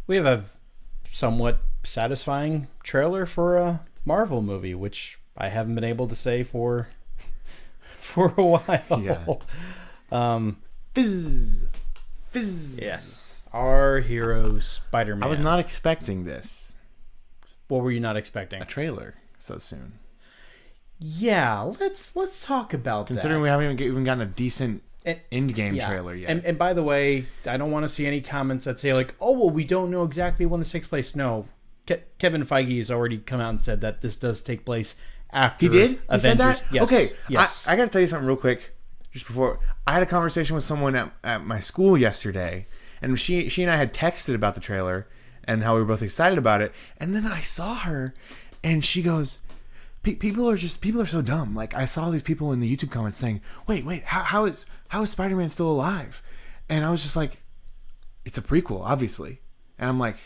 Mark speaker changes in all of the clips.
Speaker 1: we have a somewhat satisfying trailer for a Marvel movie, which I haven't been able to say for a while.
Speaker 2: Yeah. Fizz.
Speaker 1: Yes. Our hero, Spider-Man.
Speaker 2: I was not expecting this.
Speaker 1: What were you not expecting?
Speaker 2: A trailer so soon.
Speaker 1: Yeah, let's talk about
Speaker 2: Considering
Speaker 1: that.
Speaker 2: we haven't even gotten a decent Endgame trailer yet.
Speaker 1: And by the way, I don't want to see any comments that say like, "Oh, well, we don't know exactly when this takes place." No, Kevin Feige has already come out and said that this does take place after.
Speaker 2: He did?
Speaker 1: Avengers.
Speaker 2: He said that?
Speaker 1: Yes.
Speaker 2: Okay.
Speaker 1: Yes.
Speaker 2: I got to tell you something real quick. Just before, I had a conversation with someone at my school yesterday, and she and I had texted about the trailer and how we were both excited about it. And then I saw her, and she goes, "People are so dumb." Like, I saw these people in the YouTube comments saying, "Wait, how is Spider-Man still alive?" And I was just like, "It's a prequel, obviously." And I'm like,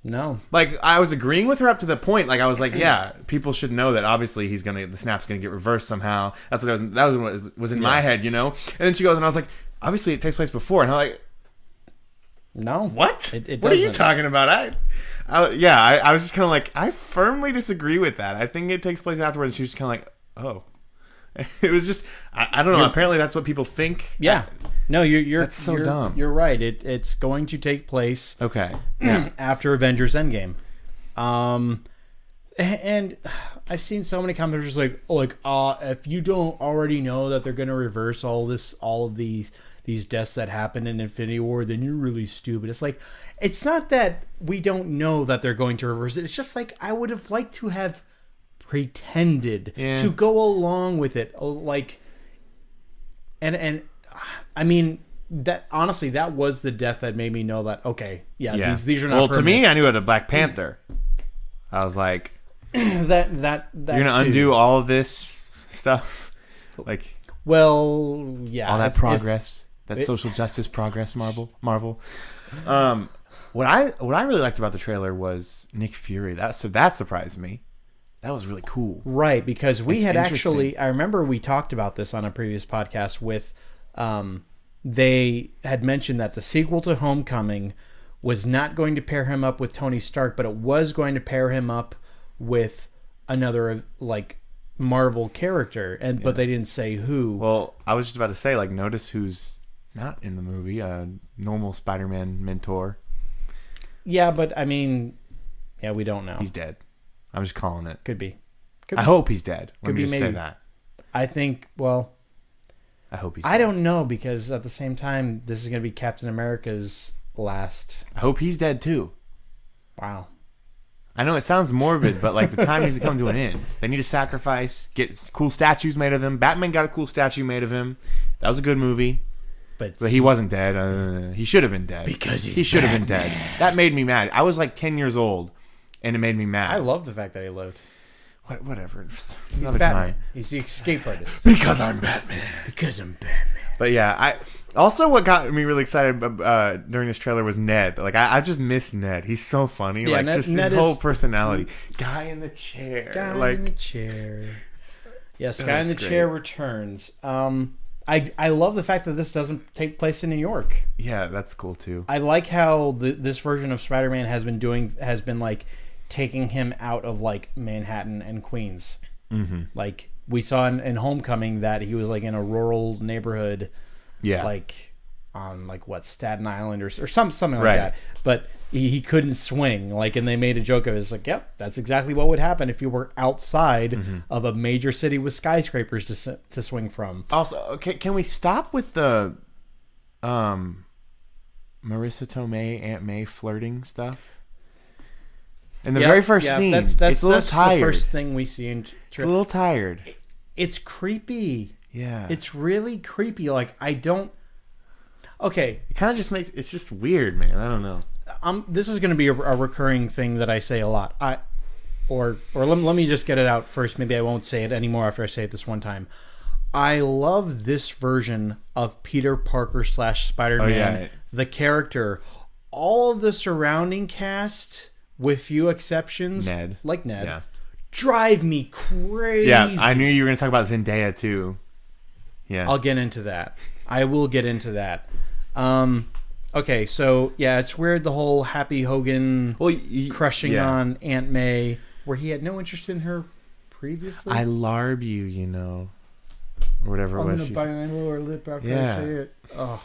Speaker 1: no.
Speaker 2: like, I was agreeing with her up to the point. Like, I was like, yeah, people should know that obviously the snap's gonna get reversed somehow. That's what what was in my head, you know. And then she goes, and I was like, obviously it takes place before. And I'm like,
Speaker 1: no,
Speaker 2: what?
Speaker 1: It
Speaker 2: what are you
Speaker 1: doesn't.
Speaker 2: talking about? I was just kind of like, I firmly disagree with that. I think it takes place afterwards. She was kind of like, oh. It was just, I don't know. Apparently that's what people think.
Speaker 1: Yeah. No, you're
Speaker 2: That's so dumb.
Speaker 1: You're right. It's going to take place
Speaker 2: Okay.
Speaker 1: after Avengers Endgame. And I've seen so many comments like, if you don't already know that they're going to reverse all of these deaths that happened in Infinity War, then you're really stupid. It's like, it's not that we don't know that they're going to reverse it. It's just like, I would have liked to have pretended to go along with it. Like, and I mean, that honestly, that was the death that made me know that, okay, these are not
Speaker 2: Well,
Speaker 1: permanent.
Speaker 2: to me, I knew it a Black Panther. I was like,
Speaker 1: that
Speaker 2: you're gonna undo all of this stuff, like,
Speaker 1: well, yeah,
Speaker 2: all that progress, that social justice progress. Marvel. What I really liked about the trailer was Nick Fury. That surprised me. That was really cool.
Speaker 1: Right, because we
Speaker 2: It's
Speaker 1: had
Speaker 2: interesting.
Speaker 1: actually, I remember we talked about this on a previous podcast with, they had mentioned that the sequel to Homecoming was not going to pair him up with Tony Stark, but it was going to pair him up with another, like, Marvel character, but they didn't say who.
Speaker 2: Well, I was just about to say, like, notice who's not in the movie. Normal Spider-Man mentor.
Speaker 1: Yeah, but I mean, we don't know.
Speaker 2: He's dead. I'm just calling it.
Speaker 1: Could be.
Speaker 2: I hope he's dead. Let
Speaker 1: Could
Speaker 2: me
Speaker 1: be,
Speaker 2: just say
Speaker 1: maybe.
Speaker 2: that.
Speaker 1: I think, well,
Speaker 2: I hope he's dead.
Speaker 1: I don't know, because at the same time, this is going to be Captain America's last.
Speaker 2: I hope he's dead too.
Speaker 1: Wow.
Speaker 2: I know it sounds morbid, but like, the time needs to come to an end. They need to sacrifice, get cool statues made of him. Batman got a cool statue made of him. That was a good movie. But he wasn't dead. He should have been dead.
Speaker 1: Because
Speaker 2: he should have been dead. That made me mad. I was like 10 years old, and it made me mad.
Speaker 1: I love the fact that he lived.
Speaker 2: Whatever.
Speaker 1: He's
Speaker 2: Another
Speaker 1: Batman.
Speaker 2: time.
Speaker 1: He's the escape artist.
Speaker 2: Because I'm Batman.
Speaker 1: Because I'm Batman.
Speaker 2: But yeah, also what got me really excited during this trailer was Ned. Like, I just miss Ned. He's so funny.
Speaker 1: Yeah,
Speaker 2: like,
Speaker 1: Ned
Speaker 2: his
Speaker 1: is-
Speaker 2: whole personality. Guy in the chair.
Speaker 1: Guy
Speaker 2: like,
Speaker 1: in the chair. Yes, Guy in the
Speaker 2: that's
Speaker 1: Chair
Speaker 2: great.
Speaker 1: returns. I love the fact that this doesn't take place in New York.
Speaker 2: yeah, that's cool too.
Speaker 1: I like how this version of Spider-Man has been like taking him out of like Manhattan and Queens.
Speaker 2: Mm-hmm.
Speaker 1: Like, we saw in Homecoming that he was like in a rural neighborhood,
Speaker 2: Yeah.
Speaker 1: like on like what, Staten Island or something like
Speaker 2: Right.
Speaker 1: that. But he couldn't swing, like, and they made a joke of it. It's like, yep, that's exactly what would happen if you were outside
Speaker 2: Mm-hmm.
Speaker 1: of a major city with skyscrapers to swing from.
Speaker 2: Also, okay, can we stop with the Marissa Tomei, Aunt May flirting stuff? In the very first scene,
Speaker 1: that's
Speaker 2: it's a little tired.
Speaker 1: the first thing we see in.
Speaker 2: It's a little tired.
Speaker 1: It's creepy.
Speaker 2: Yeah.
Speaker 1: It's really creepy. Like, I don't. Okay,
Speaker 2: It kind of just makes it's just weird, man. I don't know.
Speaker 1: this is going to be a recurring thing that I say a lot. Or let me just get it out first. Maybe I won't say it anymore after I say it this one time. I love this version of Peter Parker / Spider-Man,
Speaker 2: Oh, yeah.
Speaker 1: the character. All of the surrounding cast, with few exceptions,
Speaker 2: Ned.
Speaker 1: like Ned,
Speaker 2: Yeah.
Speaker 1: drive me crazy.
Speaker 2: Yeah, I knew you were going to talk about Zendaya too. Yeah.
Speaker 1: I'll get into that. I will get into that. Okay, so yeah, it's weird the whole Happy Hogan
Speaker 2: Well,
Speaker 1: crushing on Aunt May, where he had no interest in her previously.
Speaker 2: I larb you, or whatever it
Speaker 1: I'm
Speaker 2: was.
Speaker 1: gonna
Speaker 2: She's-
Speaker 1: bite my lower lip after
Speaker 2: Yeah.
Speaker 1: I say it. Oh,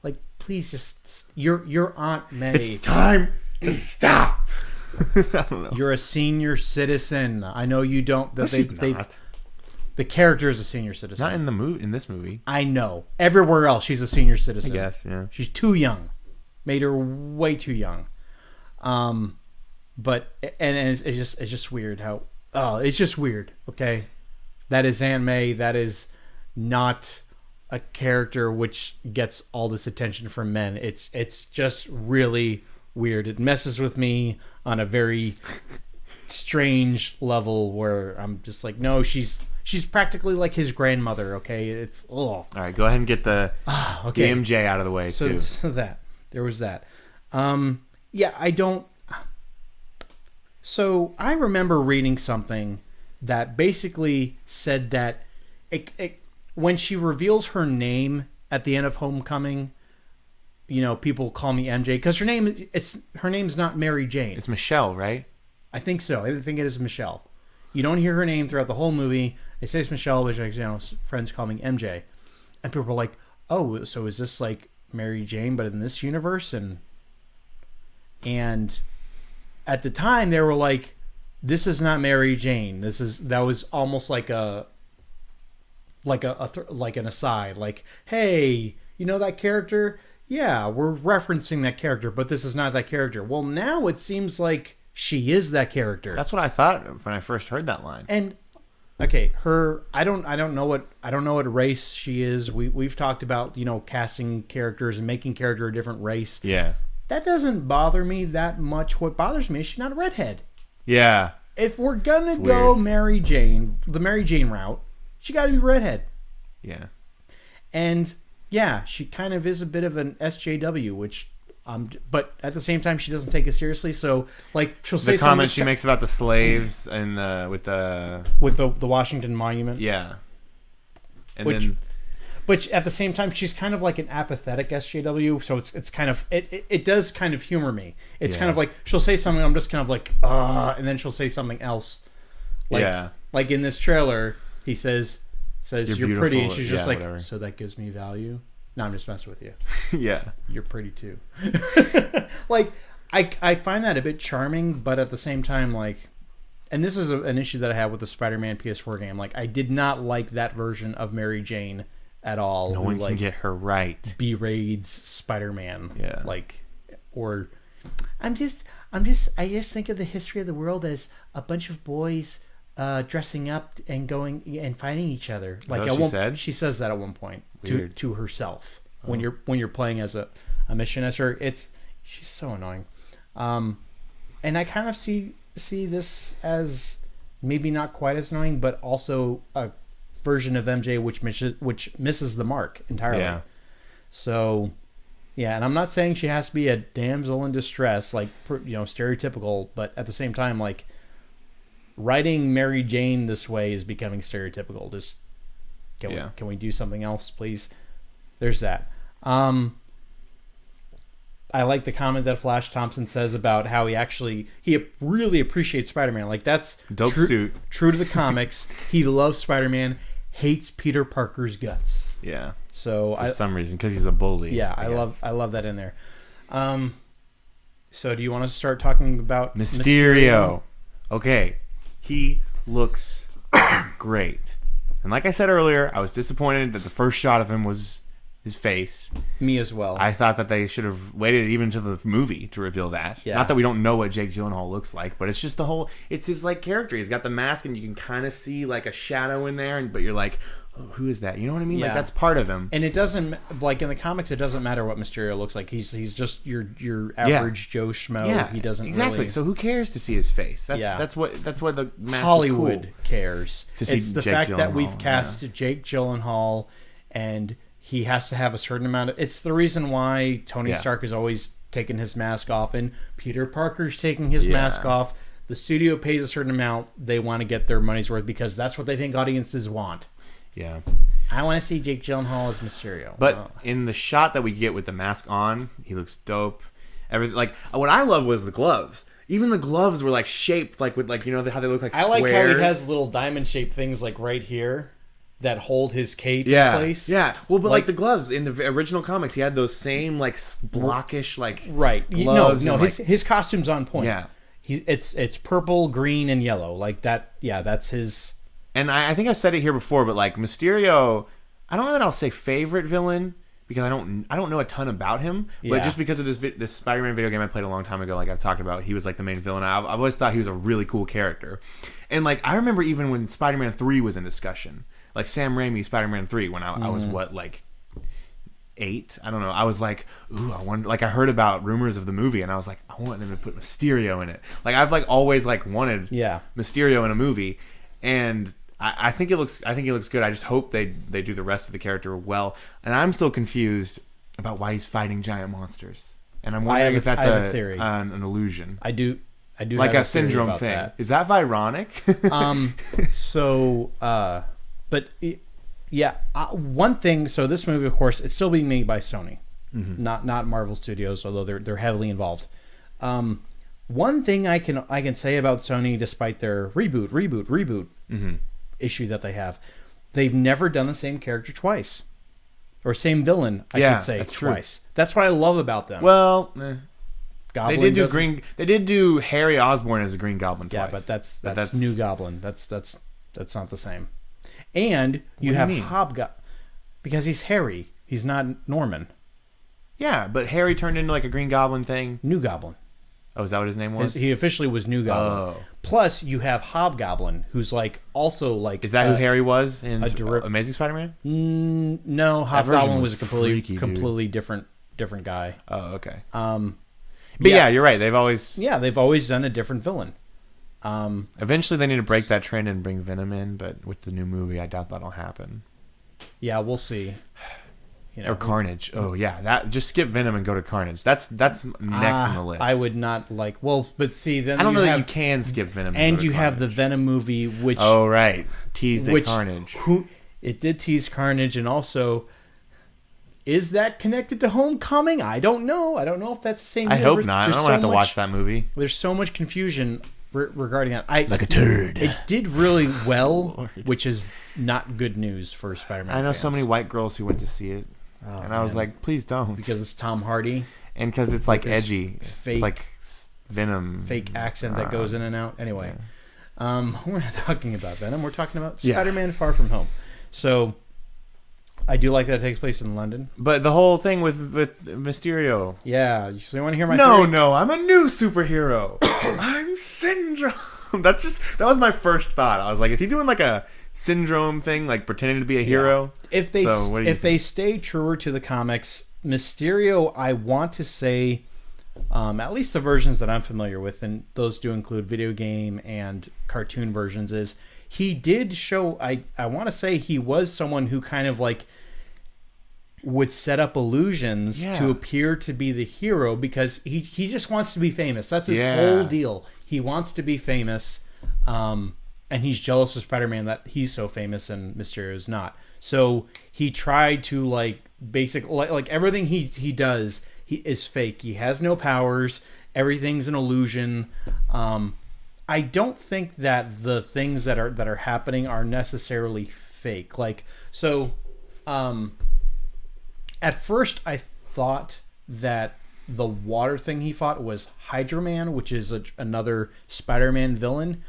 Speaker 1: like please just your Aunt May.
Speaker 2: It's time to stop. I don't know.
Speaker 1: You're a senior citizen. I know you don't.
Speaker 2: No, she's not.
Speaker 1: The character is a senior citizen.
Speaker 2: Not in the movie. In this movie,
Speaker 1: I know. Everywhere else, she's a senior
Speaker 2: I
Speaker 1: citizen.
Speaker 2: guess. Yeah.
Speaker 1: She's too young. Made her way too young. But it's just weird how. Oh, it's just weird. Okay, that is Aunt May. That is not a character which gets all this attention from men. It's just really weird. It messes with me on a very strange level where I'm just like, no, she's practically like his grandmother. Okay, it's
Speaker 2: All right, go ahead and get the
Speaker 1: okay.
Speaker 2: MJ out of the way too.
Speaker 1: So that there was that. Yeah, I don't. So I remember reading something that basically said that when she reveals her name at the end of Homecoming, people call me MJ because her name's not Mary Jane.
Speaker 2: It's Michelle, right?
Speaker 1: I think so. I think it is Michelle. You don't hear her name throughout the whole movie. They say it's Michelle, which friends call me MJ, and people are like, "Oh, so is this like Mary Jane, but in this universe?" And at the time, they were like, "This is not Mary Jane. That was almost like an aside, like, hey, you know that character? Yeah, we're referencing that character, but this is not that character." Well, now it seems like she is that character.
Speaker 2: That's what I thought when I first heard that line.
Speaker 1: And okay, I don't know what race she is. We've talked about, casting characters and making character a different race.
Speaker 2: Yeah.
Speaker 1: That doesn't bother me that much. What bothers me is she's not a redhead.
Speaker 2: Yeah.
Speaker 1: If we're gonna go
Speaker 2: weird.
Speaker 1: Mary Jane, the Mary Jane route, she got to be redhead.
Speaker 2: Yeah.
Speaker 1: And yeah, she kind of is a bit of an SJW, which but at the same time she doesn't take it seriously. So like she'll say
Speaker 2: The comment
Speaker 1: something
Speaker 2: she makes about the slaves and with the
Speaker 1: Washington Monument.
Speaker 2: yeah. And
Speaker 1: Which-
Speaker 2: then
Speaker 1: But at the same time, she's kind of like an apathetic SJW, so it's kind of it does kind of humor me. It's kind of like she'll say something, I'm just kind of like and then she'll say something else. Like in this trailer, he says you're pretty, and
Speaker 2: beautiful.
Speaker 1: she's just
Speaker 2: Yeah,
Speaker 1: like,
Speaker 2: whatever.
Speaker 1: so that gives me value. No, I'm just messing with you.
Speaker 2: yeah.
Speaker 1: You're pretty too. Like I find that a bit charming, but at the same time, like, and this is an issue that I have with the Spider-Man PS4 game. Like, I did not like that version of Mary Jane at all.
Speaker 2: No one can get her right.
Speaker 1: beraids Spider-Man.
Speaker 2: Yeah.
Speaker 1: Or I just think of the history of the world as a bunch of boys dressing up and going and fighting each other.
Speaker 2: Like what she said?
Speaker 1: She says that at one point
Speaker 2: Weird.
Speaker 1: to herself when you're playing as a mission as her. She's so annoying. And I kind of see this as maybe not quite as annoying, but also a version of MJ which misses the mark entirely.
Speaker 2: Yeah.
Speaker 1: So, yeah, and I'm not saying she has to be a damsel in distress, like, stereotypical, but at the same time, like, writing Mary Jane this way is becoming stereotypical. Just can we do something else, please? There's that. I like the comment that Flash Thompson says about how he really appreciates Spider-Man. Like, that's
Speaker 2: Dope suit.
Speaker 1: True to the comics. He loves Spider-Man, hates Peter Parker's guts.
Speaker 2: Yeah.
Speaker 1: So
Speaker 2: For some reason, because he's a bully.
Speaker 1: yeah, I love that in there. So do you want to start talking about
Speaker 2: Mysterio? Okay. He looks great. And like I said earlier, I was disappointed that the first shot of him was his face.
Speaker 1: Me as well.
Speaker 2: I thought that they should have waited even to the movie to reveal that.
Speaker 1: Yeah.
Speaker 2: Not that we don't know what Jake Gyllenhaal looks like, but it's just it's his like character. He's got the mask and you can kind of see like a shadow in there, but you're like, oh, who is that? You know what I mean?
Speaker 1: Yeah.
Speaker 2: Like that's part of him.
Speaker 1: And it doesn't, like in the comics, it doesn't matter what Mysterio looks like. He's just your average Joe Schmo.
Speaker 2: Yeah,
Speaker 1: He doesn't
Speaker 2: exactly.
Speaker 1: really.
Speaker 2: So who cares to see his face? That's what the mask
Speaker 1: Hollywood
Speaker 2: is cool.
Speaker 1: cares.
Speaker 2: To see
Speaker 1: it's the
Speaker 2: Jake
Speaker 1: fact that we've
Speaker 2: Gyllenhaal,
Speaker 1: cast Jake Gyllenhaal, and he has to have a certain amount of. It's the reason why Tony Stark is always taking his mask off, and Peter Parker's taking his mask off. The studio pays a certain amount; they want to get their money's worth because that's what they think audiences want.
Speaker 2: Yeah.
Speaker 1: I want to see Jake Gyllenhaal as Mysterio.
Speaker 2: But
Speaker 1: Oh.
Speaker 2: in the shot that we get with the mask on, he looks dope. Everything, like, what I love was the gloves. Even the gloves were like shaped like with, like, you know how they look like
Speaker 1: I
Speaker 2: squares.
Speaker 1: like how he has little diamond shaped things like right here that hold his cape in place.
Speaker 2: Yeah. Well, but like the gloves in the original comics, he had those same like blockish like
Speaker 1: Right.
Speaker 2: gloves.
Speaker 1: No,
Speaker 2: and, like,
Speaker 1: his costume's on point.
Speaker 2: Yeah.
Speaker 1: It's purple, green, and yellow. Like that. Yeah, that's his.
Speaker 2: And I think I've said it here before, but like Mysterio, I don't know that I'll say favorite villain because I don't know a ton about him.
Speaker 1: Yeah.
Speaker 2: But just because of this Spider-Man video game I played a long time ago, like I've talked about, he was like the main villain. I've always thought he was a really cool character. And like I remember even when Spider-Man 3 was in discussion, like Sam Raimi's Spider-Man 3, when I was what, like 8? I don't know. I was like, ooh, I wonder. Like I heard about rumors of the movie, and I was like, I want them to put Mysterio in it. Like I've like always like wanted Mysterio in a movie, and I think it looks good. I just hope they do the rest of the character well. And I'm still confused about why he's fighting giant monsters, and I'm wondering if that's an illusion.
Speaker 1: I do
Speaker 2: Like
Speaker 1: have
Speaker 2: a syndrome
Speaker 1: about
Speaker 2: thing.
Speaker 1: that.
Speaker 2: Is that Vironic?
Speaker 1: One thing. So this movie, of course, it's still being made by Sony, not Marvel Studios, although they're heavily involved. One thing I can say about Sony, despite their reboot issue that they have, they've never done the same character twice, or same villain. I should say
Speaker 2: that's
Speaker 1: twice. True. That's what I love about them.
Speaker 2: Well,
Speaker 1: Goblin
Speaker 2: they did do They did do Harry Osborn as a Green Goblin twice.
Speaker 1: Yeah, but that's New Goblin. That's not the same. And you have Hobgoblin because he's Harry. He's not Norman.
Speaker 2: Yeah, but Harry turned into like a Green Goblin thing.
Speaker 1: New Goblin.
Speaker 2: Oh, is that what his name was?
Speaker 1: He officially was New Goblin.
Speaker 2: Oh.
Speaker 1: Plus, you have Hobgoblin, who's like also like.
Speaker 2: Is that who Harry was in Amazing Spider-Man?
Speaker 1: No, Hobgoblin was a
Speaker 2: completely
Speaker 1: different guy.
Speaker 2: Oh, okay.
Speaker 1: But
Speaker 2: yeah, you're right. They've always
Speaker 1: done a different villain.
Speaker 2: Eventually, they need to break that trend and bring Venom in, but with the new movie, I doubt that'll happen.
Speaker 1: Yeah, we'll see.
Speaker 2: Or Carnage. Oh yeah, that just skip Venom and go to Carnage. That's next on the list.
Speaker 1: I would not like. Well, but see, then
Speaker 2: I don't know that you can skip Venom.
Speaker 1: And you have the Venom movie, which
Speaker 2: teased Carnage.
Speaker 1: It did tease Carnage, and also, is that connected to Homecoming? I don't know. I don't know if that's the same.
Speaker 2: I hope not. I don't have to watch that movie.
Speaker 1: There's so much confusion regarding that.
Speaker 2: Like a turd.
Speaker 1: It did really well, which is not good news for Spider-Man.
Speaker 2: I know
Speaker 1: fans.
Speaker 2: so many white girls who went to see it. I was like, please don't.
Speaker 1: Because it's Tom Hardy.
Speaker 2: And because it's like edgy.
Speaker 1: Fake,
Speaker 2: it's like Venom.
Speaker 1: Fake accent that goes in and out. Anyway, we're not talking about Venom. We're talking about Spider-Man Far From Home. So, I do like that it takes place in London.
Speaker 2: But the whole thing with Mysterio.
Speaker 1: Yeah. So you want to hear my theory?
Speaker 2: No. I'm a new superhero. I'm Syndrome. That was my first thought. I was like, is he doing like a Syndrome thing, like pretending to be a hero?
Speaker 1: If they stay truer to the comics, Mysterio, I want to say, at least the versions that I'm familiar with, and those do include video game and cartoon versions, is he did show. I want to say he was someone who kind of like would set up illusions to appear to be the hero because he just wants to be famous. That's his whole deal. He wants to be famous. And he's jealous of Spider-Man that he's so famous and Mysterio's not. So he tried to like everything he does is fake. He has no powers. Everything's an illusion. I don't think that the things that are happening are necessarily fake. Like so, at first I thought that the water thing he fought was Hydro Man, which is another Spider-Man villain.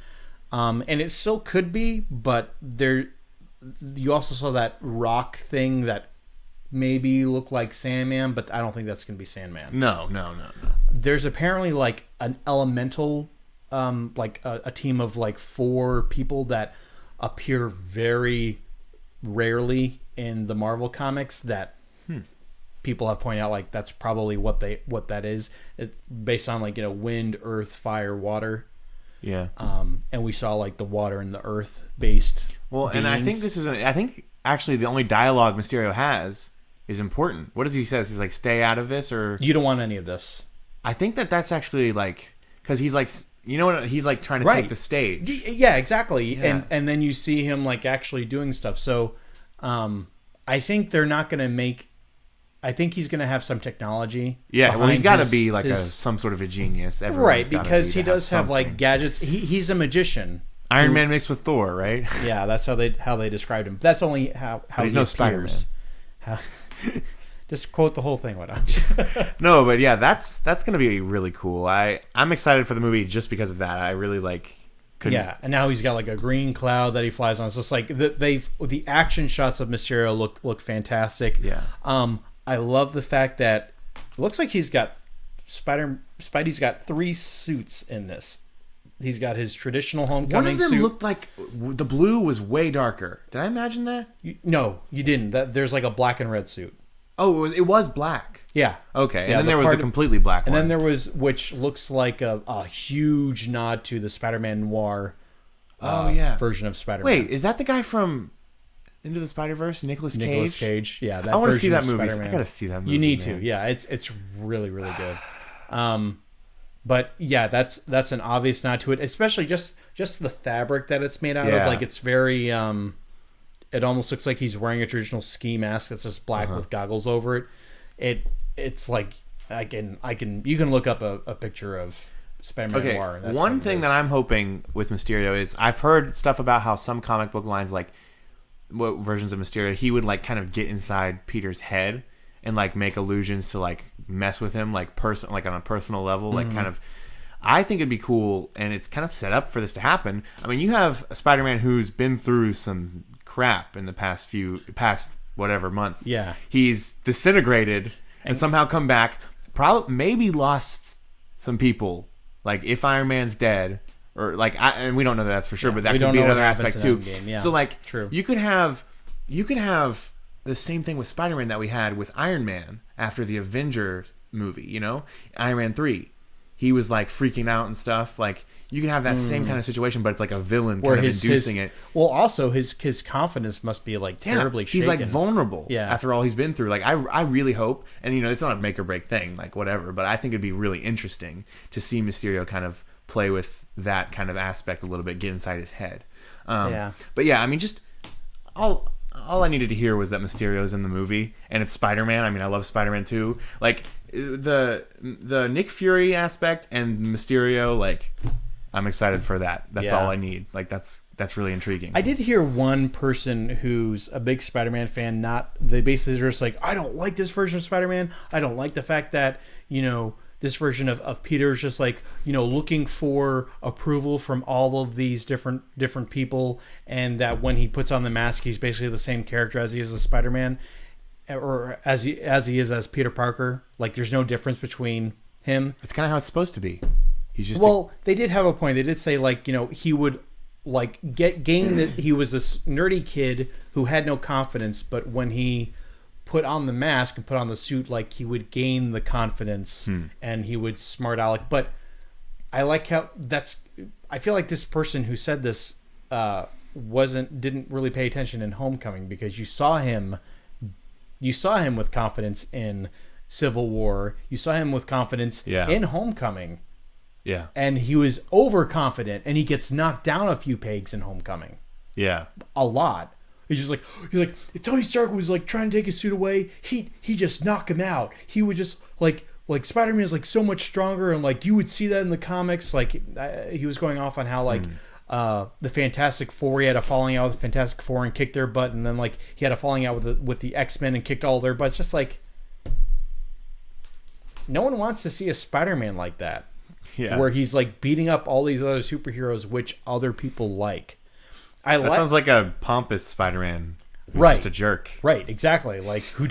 Speaker 1: And it still could be, but you also saw that rock thing that maybe looked like Sandman, but I don't think that's going to be Sandman.
Speaker 2: No.
Speaker 1: There's apparently like an elemental, like a team of like 4 people that appear very rarely in the Marvel comics that people have pointed out like that's probably what that is. It's based on like, wind, earth, fire, water.
Speaker 2: Yeah.
Speaker 1: And we saw like the water and the earth based.
Speaker 2: Well, beings. And I think I think actually the only dialogue Mysterio has is important. What does he say? He's like, stay out of this, or
Speaker 1: you don't want any of this.
Speaker 2: I think that's actually like, because he's like, he's like trying to take the stage.
Speaker 1: Yeah, exactly. Yeah. And then you see him like actually doing stuff. So I think they're not going to make. I think he's going to have some technology.
Speaker 2: Yeah, well, he's got to
Speaker 1: his-
Speaker 2: be like
Speaker 1: his-
Speaker 2: some sort of a genius. Everyone's
Speaker 1: right,
Speaker 2: gotta
Speaker 1: because
Speaker 2: be
Speaker 1: he
Speaker 2: to
Speaker 1: does have like
Speaker 2: something.
Speaker 1: gadgets. He's a magician.
Speaker 2: Iron Man mixed with Thor, right?
Speaker 1: Yeah, that's how they described him. That's only how
Speaker 2: he's
Speaker 1: he
Speaker 2: no
Speaker 1: appears.
Speaker 2: Spider-Man.
Speaker 1: How, just quote the whole thing, why don't you?
Speaker 2: No, but yeah, that's gonna be really cool. I'm excited for the movie just because of that. I really like.
Speaker 1: Yeah, and now he's got like a green cloud that he flies on. It's just like the action shots of Mysterio look fantastic.
Speaker 2: Yeah.
Speaker 1: I love the fact that it looks like he's got Spidey's got 3 suits in this. He's got his traditional homecoming
Speaker 2: One of them
Speaker 1: suit.
Speaker 2: looked like the blue was way darker. Did I imagine that?
Speaker 1: No, you didn't. There's like a black and red suit.
Speaker 2: Oh, it was black.
Speaker 1: Yeah.
Speaker 2: Okay, and
Speaker 1: Yeah,
Speaker 2: then there was the
Speaker 1: part of-
Speaker 2: completely black
Speaker 1: And
Speaker 2: one.
Speaker 1: then there was, which looks like a huge nod to the Spider-Man noir version of Spider-Man.
Speaker 2: Wait, is that the guy from Into the Spider-Verse, Nicolas Cage?
Speaker 1: Nicolas Cage. Yeah, that
Speaker 2: I want to see
Speaker 1: version
Speaker 2: that
Speaker 1: of
Speaker 2: movie.
Speaker 1: Spider-Man.
Speaker 2: I gotta see that movie.
Speaker 1: You need
Speaker 2: man.
Speaker 1: to. Yeah, it's really good. But yeah, that's an obvious nod to it, especially just the fabric that it's made out of.
Speaker 2: Yeah.
Speaker 1: Like it's very it almost looks like he's wearing a traditional ski mask that's just black with goggles over it. It's like you can look up a picture of Spider-Man
Speaker 2: Okay,
Speaker 1: Noir. That's
Speaker 2: one
Speaker 1: what it
Speaker 2: thing
Speaker 1: is.
Speaker 2: that I'm hoping with Mysterio is I've heard stuff about how some comic book lines, like what versions of Mysterio, he would like kind of get inside Peter's head and like make allusions to like mess with him like on a personal level, like kind of. I think it'd be cool, and it's kind of set up for this to happen. I mean, you have a Spider-Man who's been through some crap in the past whatever months.
Speaker 1: Yeah.
Speaker 2: He's disintegrated and somehow come back. Probably maybe lost some people. Like if Iron Man's dead, or like, and we don't know that's for sure, but that
Speaker 1: we
Speaker 2: could
Speaker 1: don't
Speaker 2: be
Speaker 1: know what
Speaker 2: another
Speaker 1: happens
Speaker 2: aspect
Speaker 1: in
Speaker 2: too.
Speaker 1: Endgame, yeah.
Speaker 2: So like,
Speaker 1: True.
Speaker 2: you could have the same thing with Spider-Man that we had with Iron Man after the Avengers movie. You know, Iron Man 3, he was like freaking out and stuff. Like you can have that same kind of situation, but it's like a villain kind of inducing it.
Speaker 1: Well, also his confidence must be like terribly shaken.
Speaker 2: He's like vulnerable
Speaker 1: Yeah.
Speaker 2: after all he's been through. Like I really hope, and you know, it's not a make or break thing, like whatever, but I think it'd be really interesting to see Mysterio kind of play with that kind of aspect a little bit, get inside his head.
Speaker 1: Yeah.
Speaker 2: But yeah, I mean, just all I needed to hear was that Mysterio's in the movie and it's Spider-Man. I mean, I love Spider-Man too. Like the Nick Fury aspect and Mysterio, like I'm excited for that. That's
Speaker 1: Yeah.
Speaker 2: all I need. Like that's really intriguing.
Speaker 1: I did hear one person who's a big Spider-Man fan. They basically are just like, I don't like this version of Spider-Man. I don't like the fact that this version of Peter is just like looking for approval from all of these different people, and that when he puts on the mask, he's basically the same character as he is as Spider-Man, or as he is as Peter Parker. Like there's no difference between him.
Speaker 2: It's kind of how it's supposed to be. He's just
Speaker 1: They did have a point. They did say like he would like gain that he was this nerdy kid who had no confidence, but when he put on the mask and put on the suit, like he would gain the confidence and he would smart aleck. But I like how I feel like this person who said this didn't really pay attention in Homecoming, because you saw him with confidence in Civil War. You saw him with confidence in Homecoming.
Speaker 2: Yeah.
Speaker 1: And he was overconfident, and he gets knocked down a few pegs in Homecoming.
Speaker 2: Yeah.
Speaker 1: A lot. He's like, if Tony Stark was like trying to take his suit away, he just knock him out. He would just like Spider-Man is like so much stronger, and like you would see that in the comics. Like he was going off on how like the Fantastic Four, he had a falling out with the Fantastic Four and kicked their butt, and then like he had a falling out with the X-Men and kicked all their butts. Just like no one wants to see a Spider-Man like that.
Speaker 2: Yeah.
Speaker 1: Where he's like beating up all these other superheroes, which other people like.
Speaker 2: That sounds like a pompous Spider-Man. Who's
Speaker 1: Right.
Speaker 2: just a jerk.
Speaker 1: Right, exactly. Like who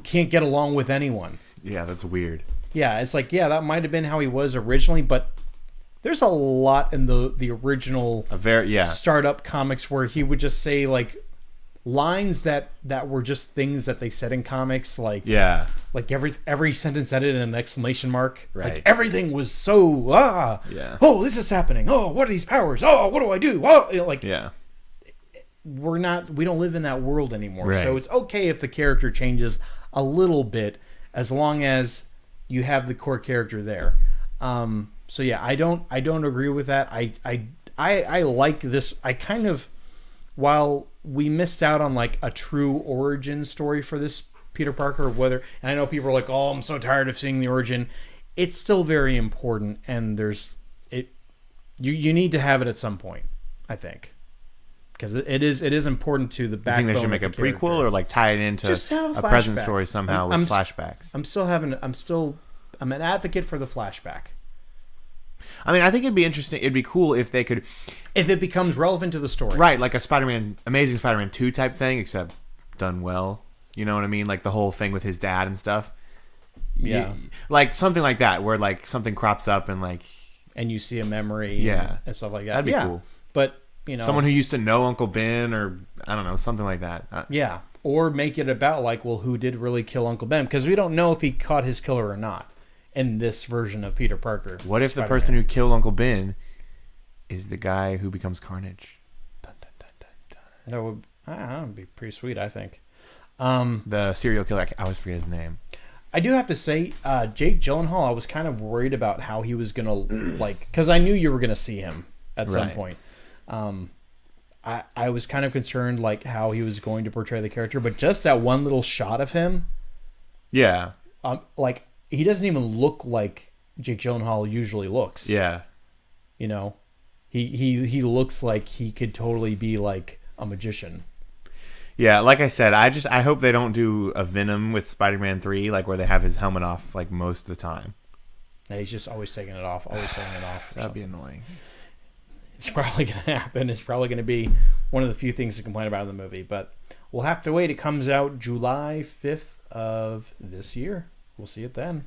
Speaker 1: can't get along with anyone.
Speaker 2: Yeah, that's weird.
Speaker 1: Yeah, it's like, that might have been how he was originally, but there's a lot in the original startup comics where he would just say like lines that were just things that they said in comics, like like every sentence ended in an exclamation mark.
Speaker 2: Right.
Speaker 1: Like everything was so oh, this is happening. Oh, what are these powers? Oh, what do I do? Oh, like we don't live in that world anymore.
Speaker 2: Right.
Speaker 1: So it's okay if the character changes a little bit, as long as you have the core character there. So yeah, I don't agree with that. I like this. I kind of while we missed out on like a true origin story for this Peter Parker, whether, and I know people are like, oh, I'm so tired of seeing the origin. It's still very important, and you need to have it at some point, I think, because it is important to the
Speaker 2: You
Speaker 1: backbone.
Speaker 2: think they should make a
Speaker 1: of the character.
Speaker 2: prequel or like tie it into
Speaker 1: Just have a
Speaker 2: a present
Speaker 1: flashback.
Speaker 2: story somehow with flashbacks?
Speaker 1: I'm an advocate for the flashback.
Speaker 2: I mean, I think it'd be interesting. It'd be cool if they could,
Speaker 1: If it becomes relevant to the story.
Speaker 2: right, like a Amazing Spider-Man 2 type thing, except done well. You know what I mean? Like the whole thing with his dad and stuff.
Speaker 1: Yeah.
Speaker 2: Like something like that, where like something crops up and like
Speaker 1: And you see a memory
Speaker 2: Yeah.
Speaker 1: and stuff like that.
Speaker 2: That'd be
Speaker 1: Yeah.
Speaker 2: cool.
Speaker 1: But,
Speaker 2: someone who used to know Uncle Ben, or I don't know, something like that.
Speaker 1: Yeah. Or make it about like, well, who did really kill Uncle Ben? Because we don't know if he caught his killer or not in this version of Peter Parker.
Speaker 2: What if the
Speaker 1: Spider-Man.
Speaker 2: person who killed Uncle Ben is the guy who becomes Carnage? Dun, dun, dun, dun, dun.
Speaker 1: That would be pretty sweet, I think.
Speaker 2: The serial killer. I always forget his name.
Speaker 1: I do have to say, Jake Gyllenhaal, I was kind of worried about how he was going to, like, because I knew you were going to see him at some
Speaker 2: Right.
Speaker 1: point. I was kind of concerned, like, how he was going to portray the character, but just that one little shot of him,
Speaker 2: Yeah.
Speaker 1: like, he doesn't even look like Jake Gyllenhaal usually looks.
Speaker 2: Yeah.
Speaker 1: You know? He looks like he could totally be, like, a magician.
Speaker 2: Yeah, like I said, I hope they don't do a Venom with Spider-Man 3, like where they have his helmet off like most of the time.
Speaker 1: And he's just always taking it off,
Speaker 2: That'd be annoying.
Speaker 1: It's probably going to happen. It's probably going to be one of the few things to complain about in the movie. But we'll have to wait. It comes out July 5th of this year. We'll see it then.